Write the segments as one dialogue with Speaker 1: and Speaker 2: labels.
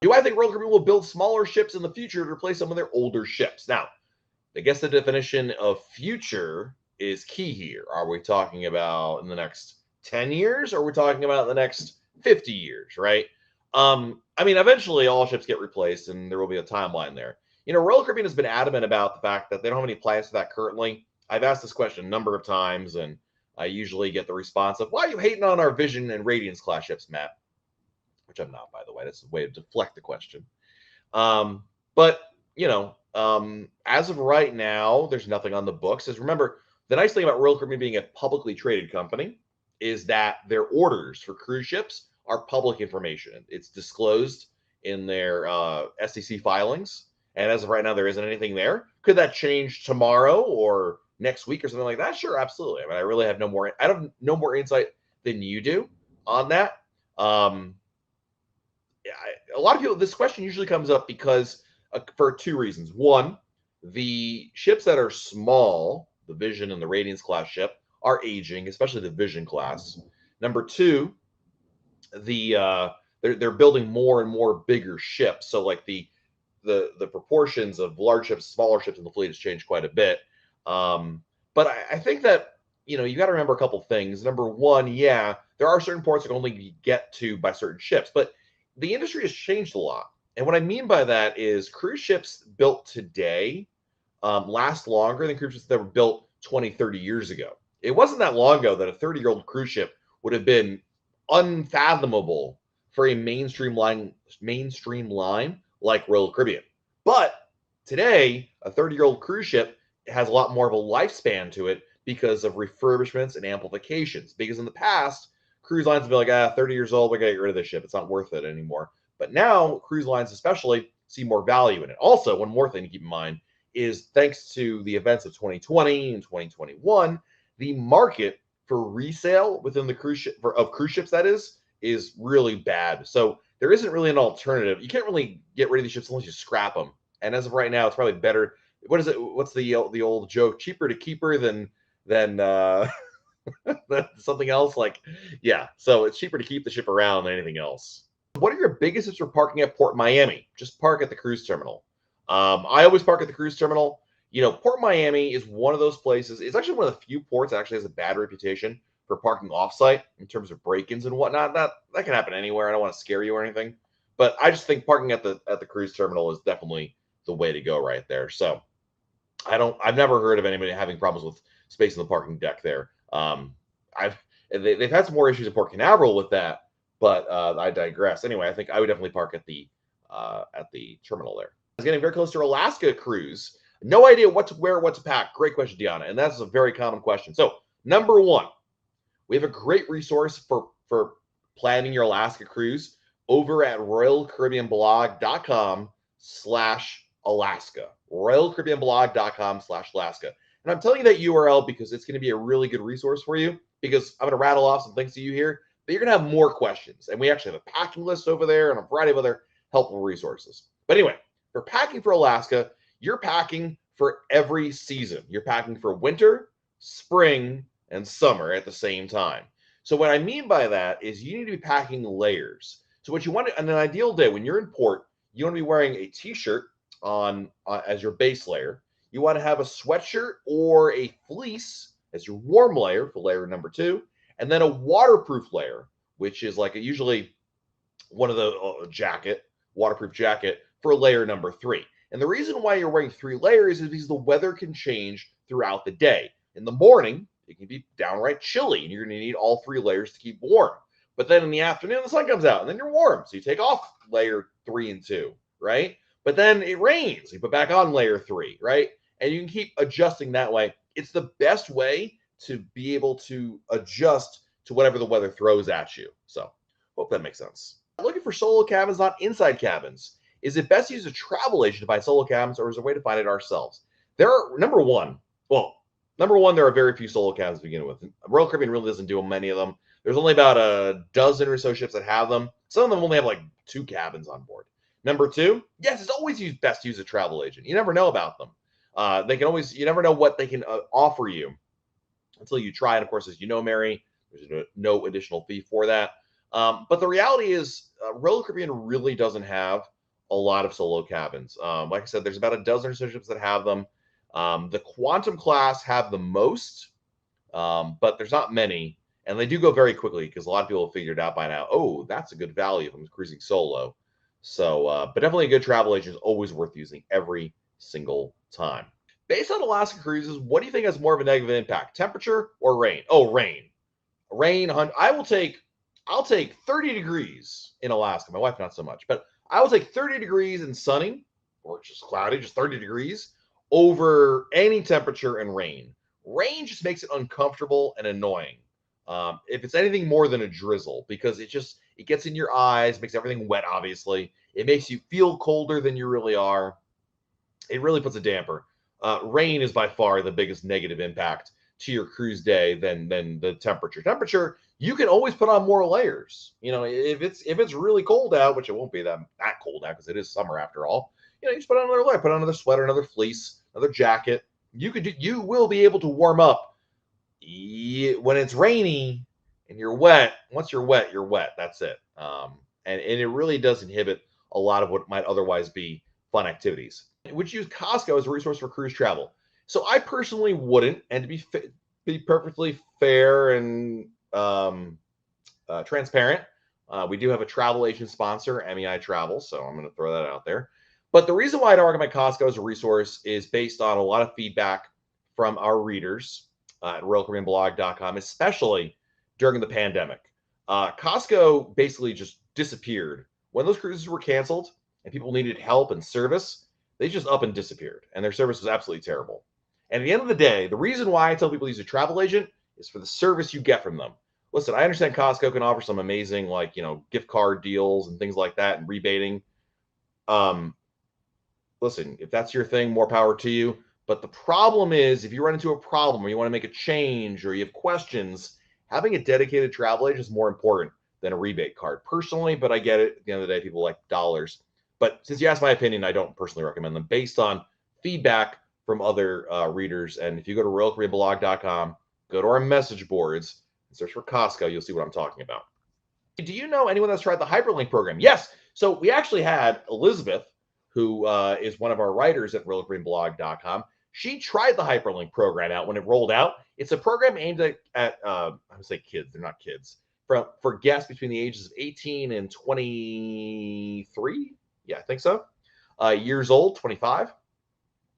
Speaker 1: Do I think Royal Caribbean will build smaller ships in the future to replace some of their older ships? Now, I guess the definition of future is key here. Are we talking about in the next 10 years or are we talking about the next 50 years, right? I mean, eventually all ships get replaced and there will be a timeline there. Royal Caribbean has been adamant about the fact that they don't have any plans for that currently. I've asked this question a number of times and I usually get the response of, why are you hating on our Vision and Radiance class ships, Matt? Which I'm not, by the way. That's a way to deflect the question. But as of right now, there's nothing on the books. As remember, the nice thing about Royal Caribbean being a publicly traded company is that their orders for cruise ships are public information. It's disclosed in their SEC filings, and as of right now, there isn't anything there. Could that change tomorrow or next week or something like that? Sure, absolutely. I mean, I really have no more. I have no more insight than you do on that. A lot of people, this question usually comes up because for two reasons. One, the ships that are small, the Vision and the Radiance class ship, are aging, especially the Vision class. Number two, they're building more and more bigger ships, so like the proportions of large ships, smaller ships in the fleet has changed quite a bit. But I think that you got to remember a couple things. Number one, yeah, there are certain ports that can only get to by certain ships, but the industry has changed a lot. And what I mean by that is cruise ships built today last longer than cruise ships that were built 20, 30 years ago. It wasn't that long ago that a 30-year-old cruise ship would have been unfathomable for a mainstream line like Royal Caribbean. But today, a 30-year-old cruise ship has a lot more of a lifespan to it because of refurbishments and amplifications. Because in the past, cruise lines would be like, 30 years old, we got to get rid of this ship. It's not worth it anymore. But now, cruise lines especially see more value in it. Also, one more thing to keep in mind is thanks to the events of 2020 and 2021, the market for resale within the cruise ship of cruise ships, that is really bad. So there isn't really an alternative. You can't really get rid of these ships unless you scrap them. And as of right now, it's probably better. What is it? What's the old joke? Cheaper to keep her than something else. Like, yeah. So it's cheaper to keep the ship around than anything else. What are your biggest tips for parking at Port Miami? Just park at the cruise terminal. I always park at the cruise terminal. Port Miami is one of those places. It's actually one of the few ports that actually has a bad reputation for parking offsite in terms of break-ins and whatnot. That can happen anywhere. I don't want to scare you or anything, but I just think parking at the cruise terminal is definitely the way to go right there. So I've never heard of anybody having problems with space in the parking deck there. They've had some more issues at Port Canaveral with that, but I digress. Anyway, I think I would definitely park at the terminal there. I was getting very close to Alaska cruise. No idea what to wear, what to pack. Great question, Deanna, and that's a very common question. So number one, we have a great resource for planning your Alaska cruise over at royalcaribbeanblog.com/Alaska. royalcaribbeanblog.com/Alaska. And I'm telling you that URL because it's going to be a really good resource for you, because I'm going to rattle off some things to you here, but you're going to have more questions. And we actually have a packing list over there and a variety of other helpful resources. But anyway, for packing for Alaska, you're packing for every season. You're packing for winter, spring, and summer at the same time. So what I mean by that is you need to be packing layers. So what you want on an ideal day when you're in port, you want to be wearing a t-shirt on as your base layer. You want to have a sweatshirt or a fleece as your warm layer for layer number 2, and then a waterproof layer, which is like usually one of the waterproof jacket for layer number 3. And the reason why you're wearing 3 layers is because the weather can change throughout the day. In the morning, it can be downright chilly, and you're going to need all 3 layers to keep warm. But then in the afternoon, the sun comes out, and then you're warm. So you take off layer 3 and 2, right? But then it rains. You put back on layer 3, right? And you can keep adjusting that way. It's the best way to be able to adjust to whatever the weather throws at you. So hope that makes sense. Looking for solo cabins, not inside cabins. Is it best to use a travel agent to buy solo cabins, or is there a way to find it ourselves? Number one, there are very few solo cabins to begin with. Royal Caribbean really doesn't do many of them. There's only about a dozen or so ships that have them. Some of them only have like 2 cabins on board. Number 2, yes, it's always best to use a travel agent. You never know about them. You never know what they can offer you until you try. And of course, as you know, Mary, there's no additional fee for that. But the reality is, Royal Caribbean really doesn't have a lot of solo cabins. Like I said, there's about a dozen or so ships that have them. The Quantum class have the most, but there's not many, and they do go very quickly because a lot of people have figured out by now. Oh, that's a good value if I'm cruising solo. So, but definitely a good travel agent is always worth using every single time. Based on Alaska cruises, what do you think has more of a negative impact, temperature or rain? Oh, rain. Rain. I'll take 30 degrees in Alaska. My wife not so much, but I will take 30 degrees and sunny, or just cloudy, just 30 degrees over any temperature and rain. Rain just makes it uncomfortable and annoying. If it's anything more than a drizzle, because it gets in your eyes, makes everything wet. Obviously, it makes you feel colder than you really are. It really puts a damper. Rain is by far the biggest negative impact to your cruise day than the temperature. Temperature, you can always put on more layers. If it's really cold out, which it won't be that cold out because it is summer after all. You just put on another layer, put on another sweater, another fleece, another jacket. You will be able to warm up when it's rainy and you're wet. Once you're wet, you're wet. That's it. And it really does inhibit a lot of what might otherwise be fun activities. Would you use Costco as a resource for cruise travel? So I personally wouldn't, and to be perfectly fair and transparent, we do have a travel agent sponsor, MEI Travel, so I'm going to throw that out there. But the reason why I don't recommend Costco as a resource is based on a lot of feedback from our readers at RoyalCaribbeanBlog.com, especially during the pandemic. Costco basically just disappeared. When those cruises were canceled and people needed help and service, they just up and disappeared, and their service was absolutely terrible. And at the end of the day, the reason why I tell people to use a travel agent is for the service you get from them. Listen, I understand Costco can offer some amazing, gift card deals and things like that and rebating. Listen, if that's your thing, more power to you. But the problem is, if you run into a problem or you want to make a change or you have questions, having a dedicated travel agent is more important than a rebate card. Personally, but I get it. At the end of the day, people like dollars. But since you asked my opinion, I don't personally recommend them based on feedback from other readers. And if you go to RoyalCaribbeanBlog.com, go to our message boards, and search for Costco, you'll see what I'm talking about. Do you know anyone that's tried the hyperlink program? Yes. So we actually had Elizabeth, who is one of our writers at RoyalCaribbeanBlog.com. She tried the hyperlink program out when it rolled out. It's a program aimed at I would say kids. They're not kids. For guests between the ages of 18 and 23. Yeah, I think so. Years old, 25.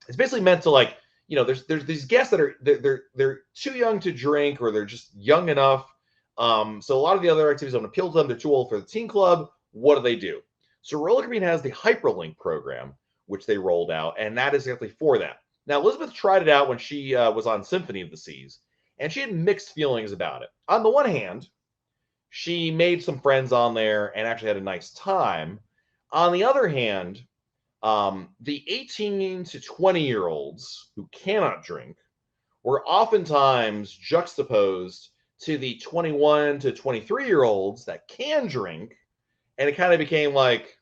Speaker 1: It's basically meant to there's these guests that are they're too young to drink or they're just young enough. So a lot of the other activities don't appeal to them. They're too old for the teen club. What do? So Royal Caribbean has the hyperlink program, which they rolled out, and that is exactly for that. Now, Elizabeth tried it out when she was on Symphony of the Seas, and she had mixed feelings about it. On the one hand, she made some friends on there and actually had a nice time. On the other hand, the 18 to 20-year-olds who cannot drink were oftentimes juxtaposed to the 21 to 23-year-olds that can drink, and it kind of became like,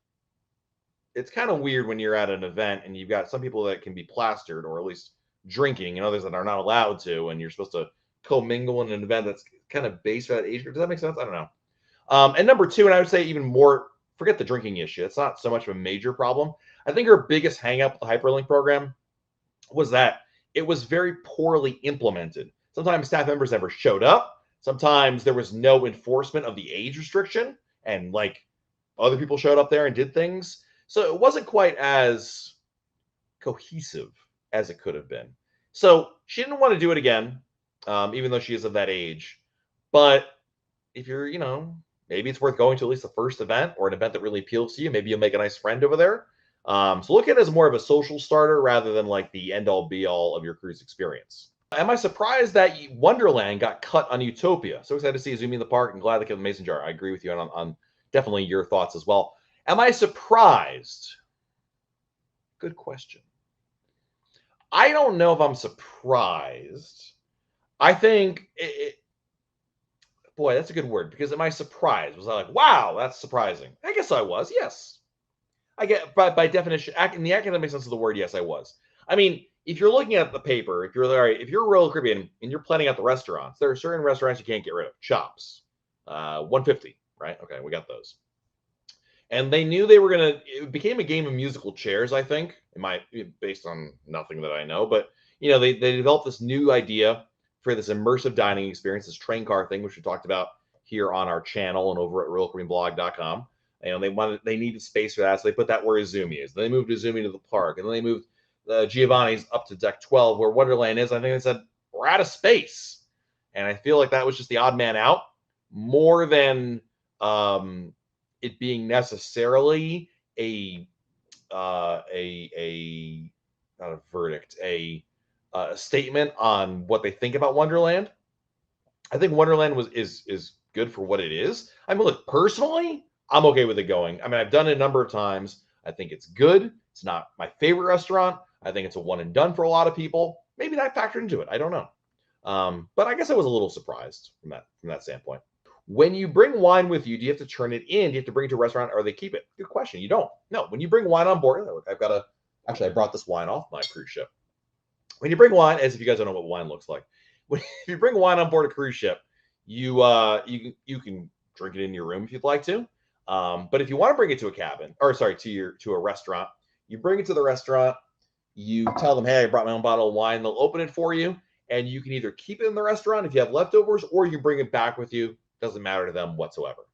Speaker 1: it's kind of weird when you're at an event and you've got some people that can be plastered or at least drinking and others that are not allowed to, and you're supposed to commingle in an event that's kind of based for that age group. Does that make sense? I don't know. And number two, and I would say even more, forget the drinking issue. It's not so much of a major problem. I think her biggest hang up with the hyperlink program was that it was very poorly implemented. Sometimes staff members never showed up. Sometimes there was no enforcement of the age restriction, and other people showed up there and did things. So it wasn't quite as cohesive as it could have been. So she didn't want to do it again, even though she is of that age. But if you're, maybe it's worth going to at least the first event or an event that really appeals to you. Maybe you'll make a nice friend over there. So look at it as more of a social starter rather than the end all be all of your cruise experience. Am I surprised that Wonderland got cut on Utopia? So excited to see Zumi in the park and glad they kept the mason jar. I agree with you on definitely your thoughts as well. Am I surprised? Good question. I don't know if I'm surprised. I think boy, that's a good word, because am I surprised? Was I like, wow, that's surprising? I guess I was, yes. I get by definition, in the academic sense of the word, yes, I was. I mean, if you're looking at the paper, if you're Royal Caribbean and you're planning out the restaurants, there are certain restaurants you can't get rid of. Chops, 150, right? Okay, we got those. And they knew they were going to, it became a game of musical chairs, I think, based on nothing that I know. But, they developed this new idea for this immersive dining experience, this train car thing, which we talked about here on our channel and over at realkoreanblog.com. They needed space for that. So they put that where Izumi is. Then they moved Izumi to the park. And then they moved Giovanni's up to deck 12, where Wonderland is. I think they said, we're out of space. And I feel like that was just the odd man out more than it being necessarily a not a verdict, a statement on what they think about Wonderland. I think Wonderland is good for what it is. I mean, look, personally, I'm okay with it going. I mean, I've done it a number of times. I think it's good. It's not my favorite restaurant. I think it's a one and done for a lot of people. Maybe that factored into it. I don't know. But I guess I was a little surprised from that standpoint. When you bring wine with you, do you have to turn it in? Do you have to bring it to a restaurant, or they keep it? Good question. You don't. No. When you bring wine on board, look, I brought this wine off my cruise ship. When you bring wine, as if you guys don't know what wine looks like, if you bring wine on board a cruise ship, you can drink it in your room if you'd like to. But if you want to bring it to a cabin, or sorry, to a restaurant, you bring it to the restaurant. You tell them, hey, I brought my own bottle of wine. They'll open it for you, and you can either keep it in the restaurant if you have leftovers, or you bring it back with you. Doesn't matter to them whatsoever.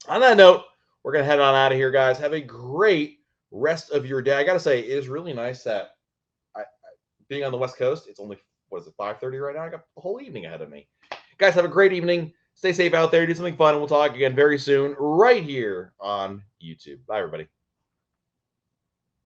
Speaker 1: On that note, we're going to head on out of here, guys. Have a great rest of your day. I got to say, it is really nice that being on the West Coast, it's only, 5:30 right now? I got the whole evening ahead of me. Guys, have a great evening. Stay safe out there. Do something fun, and we'll talk again very soon right here on YouTube. Bye, everybody.